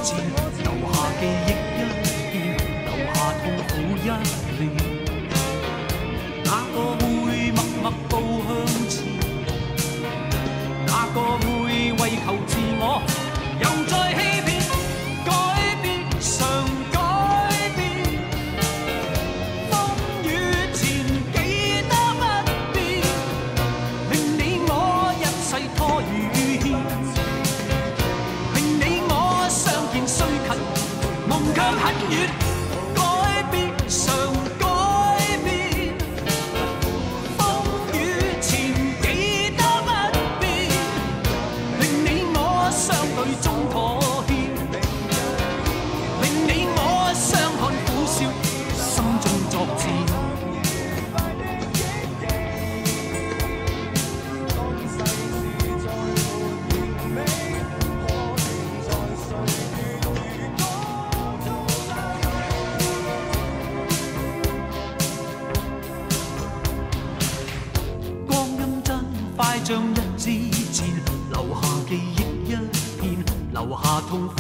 戰，留下記憶一片，留下痛苦一片。哪個會默默步向前？哪個會為求自我又再欺騙？改變常改變，風雨前記得不變，令你我一切拖與牽，令你我相見雖近，夢卻很遠。改變常改變，風雨前記得不變，令你我相對中妥協，令你我相看苦笑，心中作戰。光陰真快像一支箭，留下記憶一片，留下痛苦。